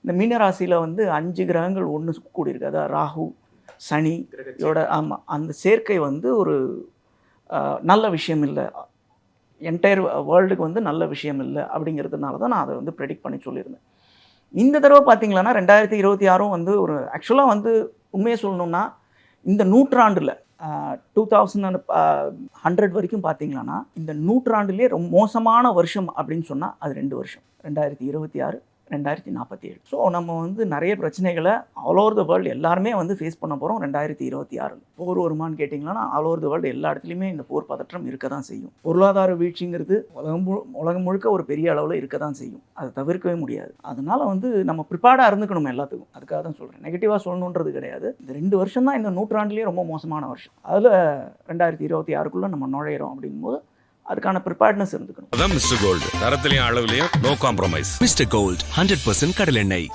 இந்த மீன ராசியில் வந்து 5 கிரகங்கள் ஒன்று கூடியிருக்கு. அதாவது ராகு, சனி இதோட ஆமாம், அந்த சேர்க்கை வந்து ஒரு நல்ல விஷயம் இல்லை, என்டையர் வேர்ல்டுக்கு வந்து நல்ல விஷயம் இல்லை அப்படிங்கிறதுனால தான் நான் அதை வந்து ப்ரெடிக்ட் பண்ணி சொல்லியிருந்தேன். இந்த தடவை பார்த்தீங்களன்னா 2026 வந்து ஒரு ஆக்சுவலாக வந்து உண்மையை சொல்லணும்னா இந்த நூற்றாண்டில் 2100 வரைக்கும் பார்த்தீங்கன்னா இந்த நூற்றாண்டிலே ரொம்ப மோசமான வருஷம் அப்படின்னு சொன்னால் அது 2 வருஷம், 2026, 2047. ஸோ நம்ம வந்து நிறைய பிரச்சனைகளை ஆல் ஓவர் த வேர்ல்டு எல்லாருமே வந்து ஃபேஸ் பண்ண போகிறோம் 2026. போர் வருமானு கேட்டிங்கன்னா ஆல் ஓவர் த வேர்ல்டு எல்லா இடத்துலையுமே இந்த போர் பதற்றம் இருக்க தான் செய்யும். பொருளாதார வீழ்ச்சிங்கிறது உலகம் முழுக்க ஒரு பெரிய அளவில் இருக்க தான் செய்யும், அதை தவிர்க்கவே முடியாது. அதனால் வந்து நம்ம ப்ரிப்பேர்டாக இருந்துக்கணும் எல்லாத்துக்கும். அதுக்காக தான் சொல்கிறேன், நெகட்டிவாக சொல்லணுன்றது கிடையாது. இந்த 2 வருஷம் தான் இந்த நூற்றாண்டிலேயே ரொம்ப மோசமான வருஷம். அதில் 2026க்குள்ளே நம்ம நுழையிறோம் அப்படிங்கும்போது அதுக்கான ப்ரிப்பேர்ட்னஸ் இருந்துக்கணும். அதான் மிஸ்டர் கோல்டு, தரத்திலையும் அளவுலையும் நோ காம்ப்ரமைஸ். மிஸ்டர் கோல்ட் 100% கடலெண்ணெய்.